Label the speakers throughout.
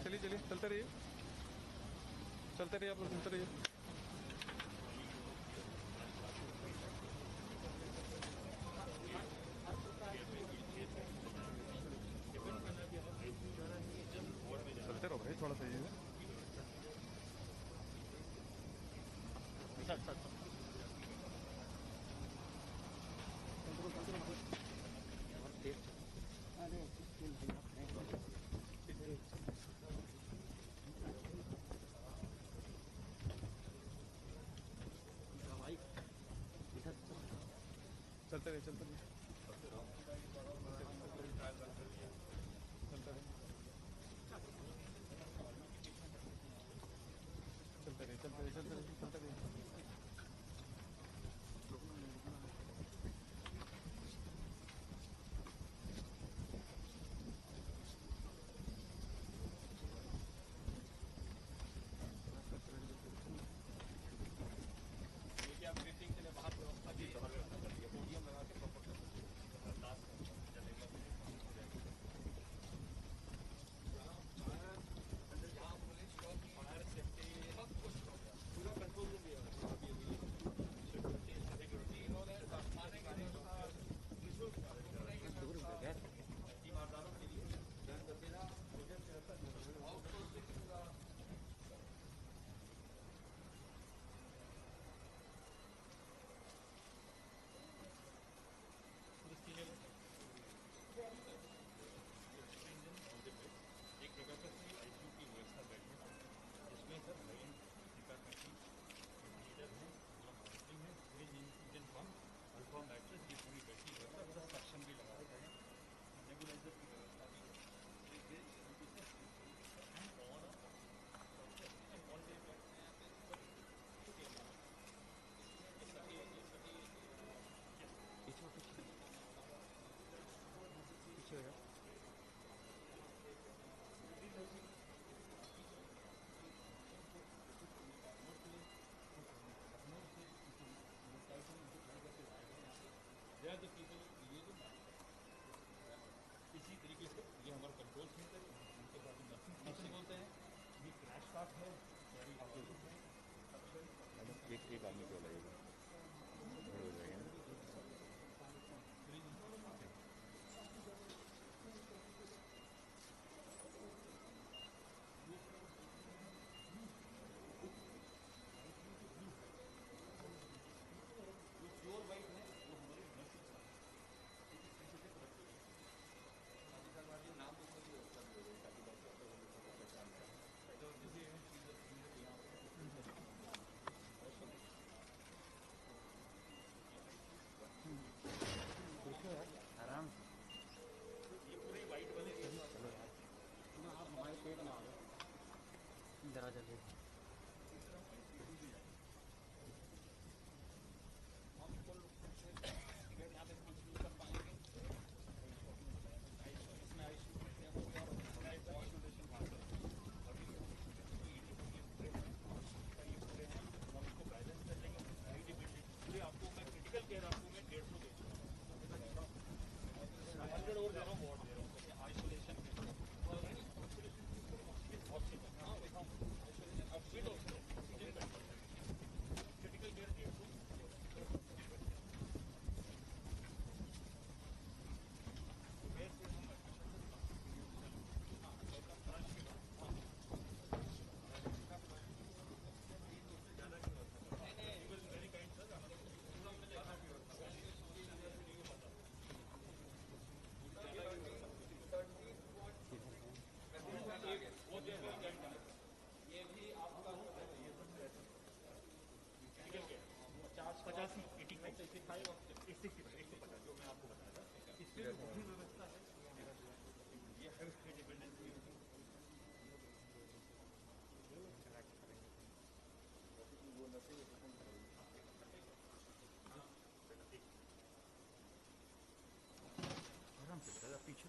Speaker 1: चलिए चलिए, चलते रहिए, चलते रहिए, आप लोग चलते रहिए। चलते रहो भाई, थोड़ा सा ये चलते रहिए, चलते रहिए, चलते रहिए, चलते रहिए, चलते रहिए, चलते रहिए, चलते रहिए।
Speaker 2: एक प्रकार का आईसीयू की व्यवस्था बेड है, जिसमें सर लाइन डिपार्टमेंट लीडर है, मॉनिटरिंग है, पूरी इंजन पंप अल्फा मैट्रेस ये पूरी बैठी व्यवस्था प्लस सक्शन भी लगा रखा है, नेबुलाइजर की व्यवस्था भी है। पीछे हो जाओ। इसी तरीके से ये हमारा कंट्रोल सेंटर है, उनके बाद नर्सिंग बोलते हैं, ये क्रैश कार्ट है,
Speaker 3: एक आदमी को लगेगा, हो जाएगा।
Speaker 2: जो प्योर वाइट है वो हमारे नर्सिंग स्टाफ नाम तो सभी व्यवस्था भी हो गई ताकि डॉक्टर को पहचान करें।
Speaker 3: आराम
Speaker 2: ये पूरे वाइट वाले
Speaker 3: चलो यार,
Speaker 2: आप हमारे पेट में आ गए
Speaker 3: जरा जल्दी।
Speaker 2: हम यहाँ पे कंटिन्यू कर पाएंगे। इसमें आइसोलेशन हम इसको बैलेंस कर लेंगे। पूरे आपको मैं क्रिटिकल केयर आपको मैं 150 दे दूँगा, 100 और दे रहा हूँ, वार्ड दे रहा हूँ आइसोलेशन के ऑक्सीजन। हाँ आइसोलेशन क्रिटिकल केयर 150। ये भी आपका 85 150 जो मैं आपको बताया था, इसमें भी व्यवस्था है। ये हेल्थ डिपेंडेंसी
Speaker 3: आराम से बेटा, पीछे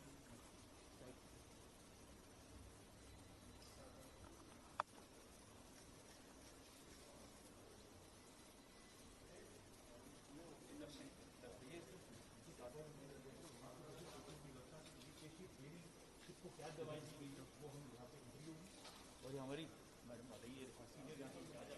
Speaker 2: और ये हमारी मैडम आ रही है सीनियर यहाँ से आ जाए।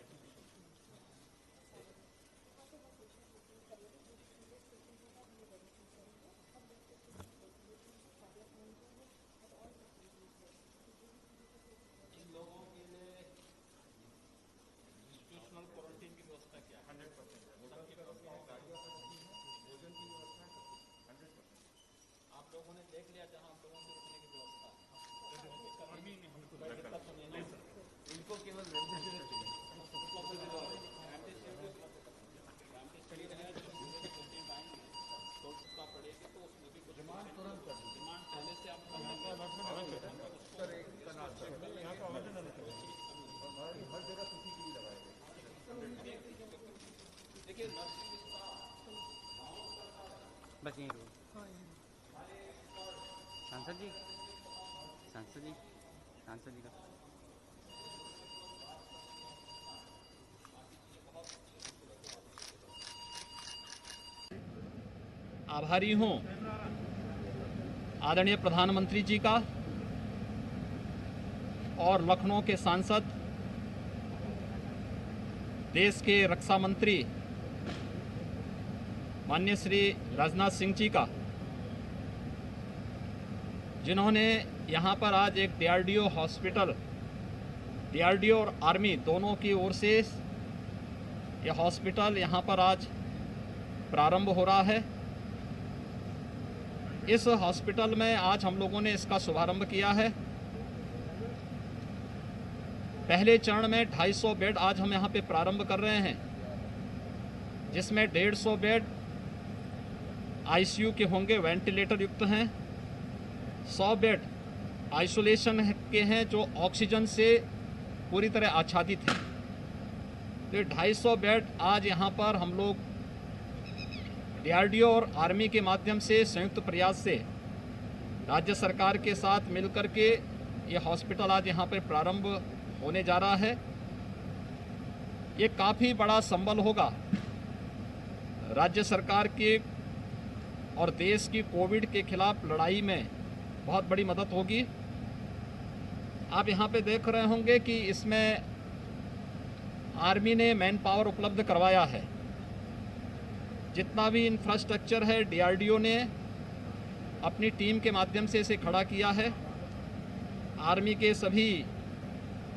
Speaker 2: इन लोगों के लिए इंस्टीट्यूशनल क्वारंटीन की व्यवस्था क्या? 100% भोजन की व्यवस्था, भोजन की व्यवस्था 100%। आप लोगों ने देख लिया जहाँ आप लोगों को रुकने की व्यवस्था, इनको केवल डिमांड तुरंत कर डिमांड पहले से आप हर जगह किसी की लगाएंगे। देखिए
Speaker 4: बस यहीं रुको। सांसद जी सांसद जी सांसद जी का
Speaker 2: आभारी हूँ आदरणीय प्रधानमंत्री जी का और लखनऊ के सांसद, देश के रक्षा मंत्री माननीय श्री राजनाथ सिंह जी का, जिन्होंने यहाँ पर आज एक डीआरडीओ हॉस्पिटल, डीआरडीओ और आर्मी दोनों की ओर से यह हॉस्पिटल यहाँ पर आज प्रारंभ हो रहा है। इस हॉस्पिटल में आज हम लोगों ने इसका शुभारंभ किया है। पहले चरण में 250 बेड आज हम यहाँ पे प्रारंभ कर रहे हैं, जिसमें 150 बेड आईसीयू के होंगे, वेंटिलेटर युक्त हैं। 100 बेड आइसोलेशन के हैं जो ऑक्सीजन से पूरी तरह आच्छादित हैं। तो 250 बेड आज यहाँ पर हम लोग डीआरडीओ और आर्मी के माध्यम से संयुक्त प्रयास से राज्य सरकार के साथ मिलकर के ये हॉस्पिटल आज यहाँ पर प्रारंभ होने जा रहा है। ये काफ़ी बड़ा संबल होगा राज्य सरकार के और देश की कोविड के खिलाफ लड़ाई में, बहुत बड़ी मदद होगी। आप यहाँ पे देख रहे होंगे कि इसमें आर्मी ने मैन पावर उपलब्ध करवाया है। जितना भी इंफ्रास्ट्रक्चर है डीआरडीओ ने अपनी टीम के माध्यम से इसे खड़ा किया है। आर्मी के सभी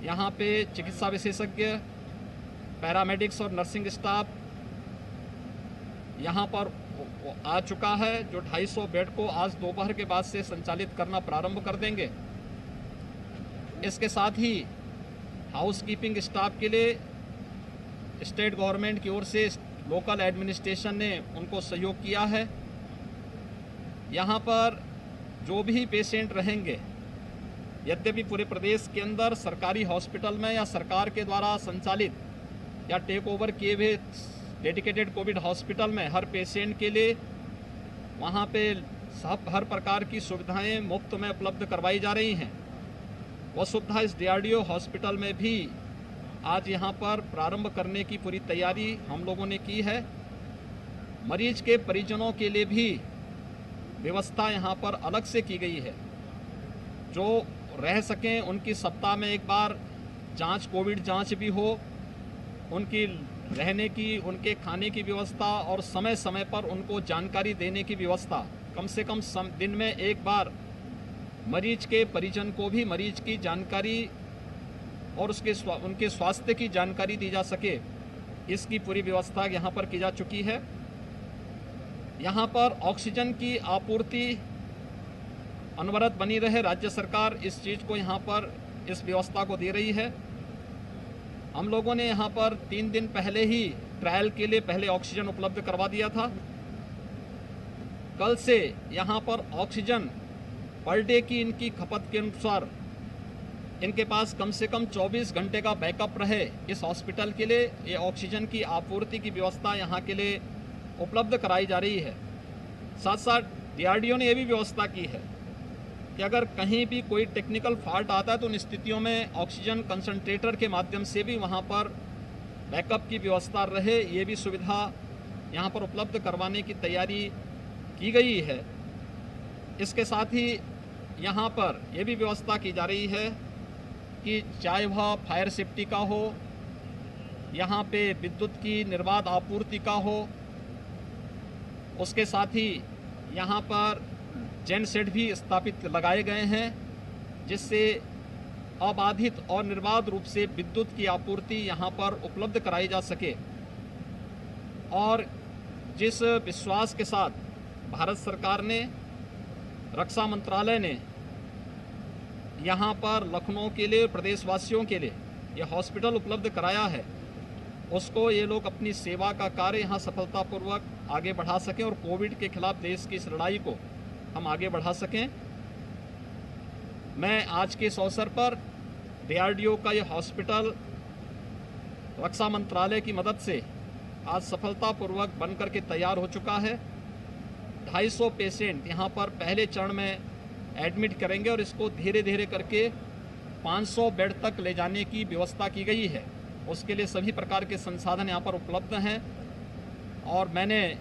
Speaker 2: यहाँ पे चिकित्सा विशेषज्ञ, पैरामेडिक्स और नर्सिंग स्टाफ यहाँ पर आ चुका है, जो 250 बेड को आज दोपहर के बाद से संचालित करना प्रारंभ कर देंगे। इसके साथ ही हाउसकीपिंग स्टाफ के लिए स्टेट गवर्नमेंट की ओर से लोकल एडमिनिस्ट्रेशन ने उनको सहयोग किया है। यहाँ पर जो भी पेशेंट रहेंगे, यद्यपि पूरे प्रदेश के अंदर सरकारी हॉस्पिटल में या सरकार के द्वारा संचालित या टेक ओवर किए हुए डेडिकेटेड कोविड हॉस्पिटल में हर पेशेंट के लिए वहाँ पे हर प्रकार की सुविधाएं मुफ्त में उपलब्ध करवाई जा रही हैं। वह सुविधा इस डीआरडीओ हॉस्पिटल में भी आज यहाँ पर प्रारंभ करने की पूरी तैयारी हम लोगों ने की है। मरीज के परिजनों के लिए भी व्यवस्था यहाँ पर अलग से की गई है। जो रह सकें उनकी सप्ताह में एक बार जांच, कोविड जांच भी हो, उनकी रहने की, उनके खाने की व्यवस्था और समय समय पर उनको जानकारी देने की व्यवस्था, कम से कम दिन में एक बार मरीज के परिजन को भी मरीज की जानकारी और उनके स्वास्थ्य की जानकारी दी जा सके, इसकी पूरी व्यवस्था यहाँ पर की जा चुकी है। यहाँ पर ऑक्सीजन की आपूर्ति अनवरत बनी रहे, राज्य सरकार इस चीज़ को यहाँ पर इस व्यवस्था को दे रही है। हम लोगों ने यहाँ पर 3 दिन पहले ही ट्रायल के लिए पहले ऑक्सीजन उपलब्ध करवा दिया था। कल से यहाँ पर ऑक्सीजन पर डे की इनकी खपत के अनुसार इनके पास कम से कम 24 घंटे का बैकअप रहे, इस हॉस्पिटल के लिए ये ऑक्सीजन की आपूर्ति की व्यवस्था यहाँ के लिए उपलब्ध कराई जा रही है। साथ साथ डीआरडीओ ने यह भी व्यवस्था की है कि अगर कहीं भी कोई टेक्निकल फॉल्ट आता है तो उन स्थितियों में ऑक्सीजन कंसंट्रेटर के माध्यम से भी वहाँ पर बैकअप की व्यवस्था रहे, ये भी सुविधा यहाँ पर उपलब्ध करवाने की तैयारी की गई है। इसके साथ ही यहाँ पर यह भी व्यवस्था की जा रही है
Speaker 5: कि चाहे वह फायर सेफ्टी का हो, यहाँ पे विद्युत की निर्बाध आपूर्ति का हो, उसके साथ ही यहाँ पर जेन सेट भी स्थापित लगाए गए हैं, जिससे अबाधित और निर्बाध रूप से विद्युत की आपूर्ति यहाँ पर उपलब्ध कराई जा सके। और जिस विश्वास के साथ भारत सरकार ने, रक्षा मंत्रालय ने यहाँ पर लखनऊ के लिए, प्रदेशवासियों के लिए ये हॉस्पिटल उपलब्ध कराया है, उसको ये लोग अपनी सेवा का कार्य यहाँ सफलतापूर्वक आगे बढ़ा सकें और कोविड के खिलाफ देश की इस लड़ाई को हम आगे बढ़ा सकें। मैं आज के इस अवसर पर DRDO का ये हॉस्पिटल रक्षा मंत्रालय की मदद से आज सफलतापूर्वक बनकर के तैयार हो चुका है। 250 पेशेंट यहाँ पर पहले चरण में एडमिट करेंगे और इसको धीरे धीरे करके 500 बेड तक ले जाने की व्यवस्था की गई है। उसके लिए सभी प्रकार के संसाधन यहाँ पर उपलब्ध हैं और मैंने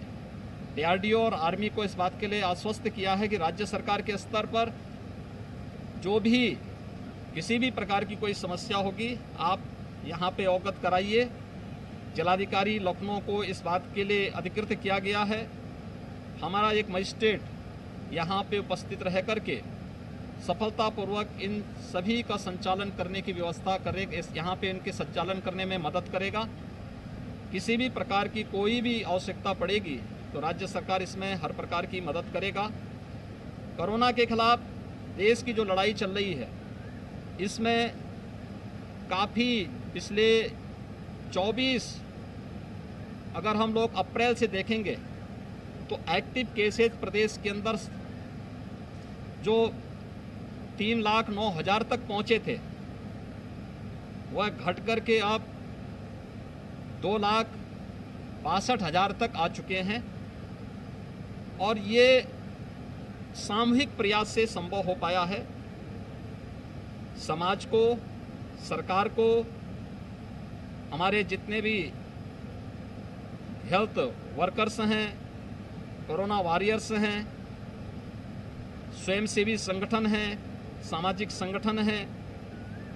Speaker 5: DRDO और आर्मी को इस बात के लिए आश्वस्त किया है कि राज्य सरकार के स्तर पर जो भी किसी भी प्रकार की कोई समस्या होगी, आप यहाँ पे अवगत कराइए। जिलाधिकारी लखनऊ को इस बात के लिए अधिकृत किया गया है। हमारा एक मजिस्ट्रेट यहाँ पे उपस्थित रह करके सफलतापूर्वक इन सभी का संचालन करने की व्यवस्था करेगा, यहाँ पे इनके संचालन करने में मदद करेगा। किसी भी प्रकार की कोई भी आवश्यकता पड़ेगी तो राज्य सरकार इसमें हर प्रकार की मदद करेगा। कोरोना के खिलाफ देश की जो लड़ाई चल रही है, इसमें काफ़ी पिछले 24 अगर हम लोग अप्रैल से देखेंगे तो एक्टिव केसेज प्रदेश के अंदर जो 3,09,000 तक पहुंचे थे, वह घट कर के अब 2,62,000 तक आ चुके हैं। और ये सामूहिक प्रयास से संभव हो पाया है। समाज को, सरकार को, हमारे जितने भी हेल्थ वर्कर्स हैं, कोरोना वॉरियर्स हैं, स्वयंसेवी संगठन हैं, सामाजिक संगठन हैं,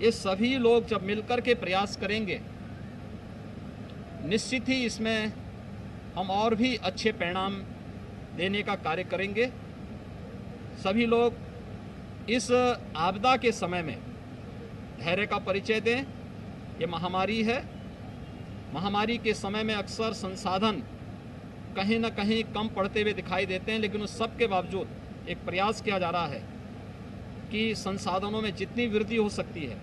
Speaker 5: ये सभी लोग जब मिलकर के प्रयास करेंगे, निश्चित ही इसमें हम और भी अच्छे परिणाम देने का कार्य करेंगे। सभी लोग इस आपदा के समय में धैर्य का परिचय दें। ये महामारी है। महामारी के समय में अक्सर संसाधन कहीं न कहीं कम पड़ते हुए दिखाई देते हैं, लेकिन उस सब के बावजूद एक प्रयास किया जा रहा है कि संसाधनों में जितनी वृद्धि हो सकती है,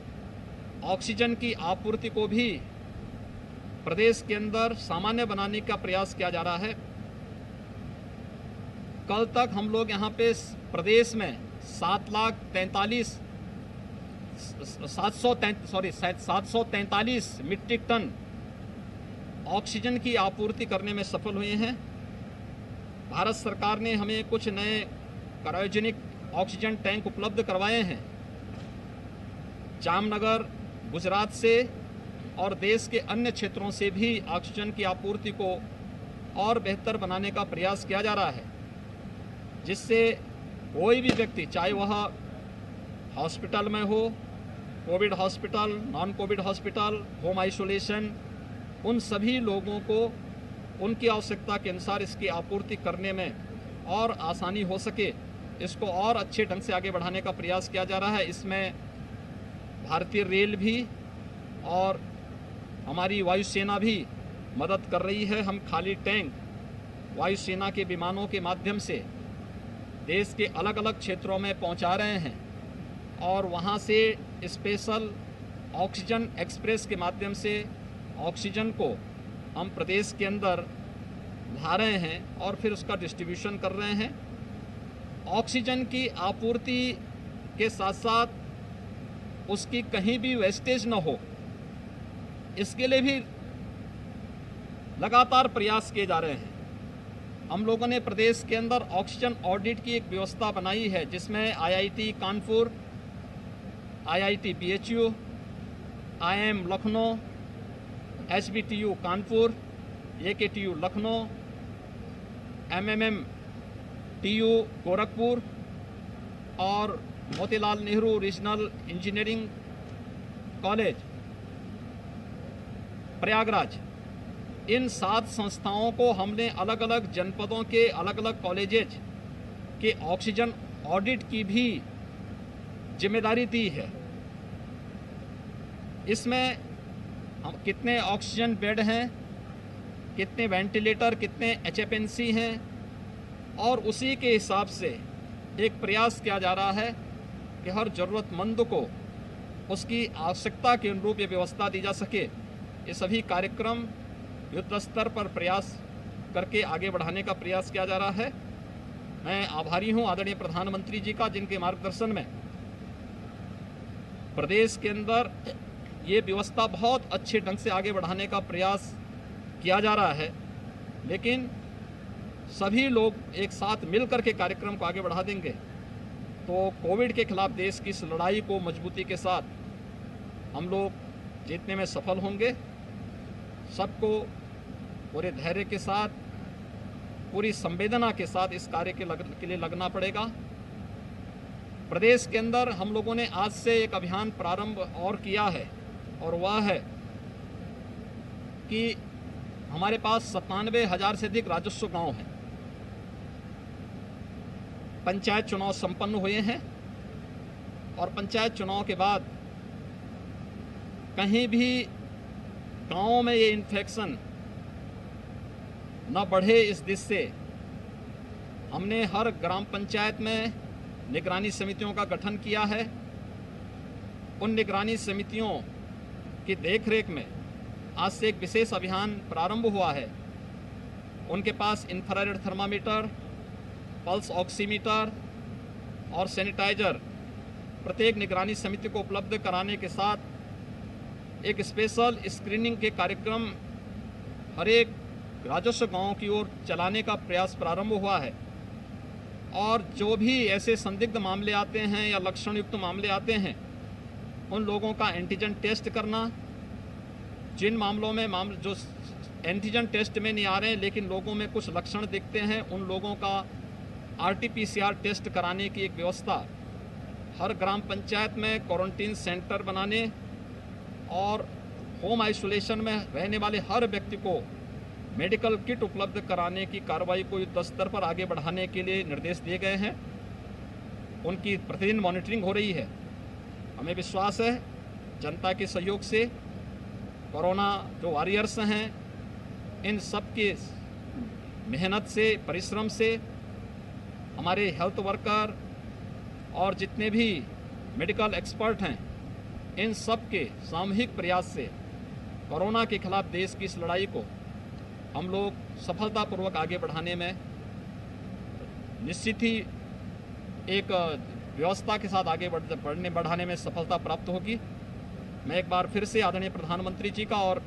Speaker 5: ऑक्सीजन की आपूर्ति को भी प्रदेश के अंदर सामान्य बनाने का प्रयास किया जा रहा है। कल तक हम लोग यहाँ पे प्रदेश में 743 मीट्रिक टन ऑक्सीजन की आपूर्ति करने में सफल हुए हैं। भारत सरकार ने हमें कुछ नए क्रायोजेनिक ऑक्सीजन टैंक उपलब्ध करवाए हैं। जामनगर, गुजरात से और देश के अन्य क्षेत्रों से भी ऑक्सीजन की आपूर्ति को और बेहतर बनाने का प्रयास किया जा रहा है, जिससे कोई भी व्यक्ति, चाहे वह हॉस्पिटल में हो, Covid hospital, non Covid hospital, home isolation, उन सभी लोगों को उनकी आवश्यकता के अनुसार इसकी आपूर्ति करने में और आसानी हो सके, इसको और अच्छे ढंग से आगे बढ़ाने का प्रयास किया जा रहा है। इसमें भारतीय रेल भी और हमारी वायुसेना भी मदद कर रही है। हम खाली टैंक वायुसेना के विमानों के माध्यम से देश के अलग अलग क्षेत्रों में पहुंचा रहे हैं और वहां से स्पेशल ऑक्सीजन एक्सप्रेस के माध्यम से ऑक्सीजन को हम प्रदेश के अंदर ला रहे हैं और फिर उसका डिस्ट्रीब्यूशन कर रहे हैं। ऑक्सीजन की आपूर्ति के साथ साथ उसकी कहीं भी वेस्टेज न हो, इसके लिए भी लगातार प्रयास किए जा रहे हैं। हम लोगों ने प्रदेश के अंदर ऑक्सीजन ऑडिट की एक व्यवस्था बनाई है, जिसमें IIT Kanpur, IIT BHU, IIM Lucknow, HBTU Kanpur, AKTU Lucknow, MMM TU Gorakhpur और Motilal Nehru regional engineering college, Prayagraj, इन 7 संस्थाओं को हमने अलग अलग जनपदों के अलग अलग कॉलेजेज के ऑक्सीजन ऑडिट की भी जिम्मेदारी दी है। इसमें हम कितने ऑक्सीजन बेड हैं, कितने वेंटिलेटर, कितने HFNC हैं, और उसी के हिसाब से एक प्रयास किया जा रहा है कि हर ज़रूरतमंद को उसकी आवश्यकता के अनुरूप ये व्यवस्था दी जा सके। ये सभी कार्यक्रम युद्ध स्तर पर प्रयास करके आगे बढ़ाने का प्रयास किया जा रहा है। मैं आभारी हूँ आदरणीय प्रधानमंत्री जी का, जिनके मार्गदर्शन में प्रदेश के अंदर ये व्यवस्था बहुत अच्छे ढंग से आगे बढ़ाने का प्रयास किया जा रहा है। लेकिन सभी लोग एक साथ मिलकर के कार्यक्रम को आगे बढ़ा देंगे तो कोविड के खिलाफ देश की इस लड़ाई को मजबूती के साथ हम लोग जीतने में सफल होंगे। सबको पूरे धैर्य के साथ, पूरी संवेदना के साथ इस कार्य के लिए लगना पड़ेगा। प्रदेश के अंदर हम लोगों ने आज से एक अभियान प्रारंभ और किया है, और वह है कि हमारे पास 97,000 से अधिक राजस्व गांव हैं। पंचायत चुनाव संपन्न हुए हैं और पंचायत चुनाव के बाद कहीं भी गांवों में ये इन्फेक्शन न बढ़े, इस दिशा से हमने हर ग्राम पंचायत में निगरानी समितियों का गठन किया है। उन निगरानी समितियों की देखरेख में आज से एक विशेष अभियान प्रारंभ हुआ है। उनके पास इंफ्रारेड थर्मामीटर, पल्स ऑक्सीमीटर और सैनिटाइजर प्रत्येक निगरानी समिति को उपलब्ध कराने के साथ एक स्पेशल स्क्रीनिंग के कार्यक्रम हर एक राजस्व गांव की ओर चलाने का प्रयास प्रारंभ हुआ है। और जो भी ऐसे संदिग्ध मामले आते हैं या लक्षण युक्त मामले आते हैं, उन लोगों का एंटीजन टेस्ट करना। जिन मामलों में जो एंटीजन टेस्ट में नहीं आ रहे हैं लेकिन लोगों में कुछ लक्षण दिखते हैं, उन लोगों का RT-PCR टेस्ट कराने की एक व्यवस्था हर ग्राम पंचायत में क्वारंटीन सेंटर बनाने और होम आइसोलेशन में रहने वाले हर व्यक्ति को मेडिकल किट उपलब्ध कराने की कार्रवाई को युद्ध स्तर पर आगे बढ़ाने के लिए निर्देश दिए गए हैं। उनकी प्रतिदिन मॉनिटरिंग हो रही है। हमें विश्वास है जनता के सहयोग से, कोरोना जो वॉरियर्स हैं, इन सब के मेहनत से, परिश्रम से हमारे हेल्थ वर्कर और जितने भी मेडिकल एक्सपर्ट हैं, इन सब के सामूहिक प्रयास से कोरोना के खिलाफ देश की इस लड़ाई को हम लोग सफलतापूर्वक आगे बढ़ाने में निश्चित ही एक व्यवस्था के साथ आगे बढ़ाने में सफलता प्राप्त होगी। मैं एक बार फिर से आदरणीय प्रधानमंत्री जी का और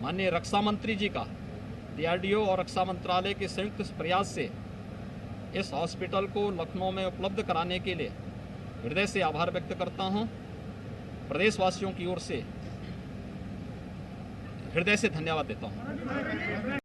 Speaker 5: माननीय रक्षा मंत्री जी का DRDO और रक्षा मंत्रालय के संयुक्त प्रयास से इस हॉस्पिटल को लखनऊ में उपलब्ध कराने के लिए हृदय से आभार व्यक्त करता हूं। प्रदेशवासियों की ओर से हृदय से धन्यवाद देता हूं।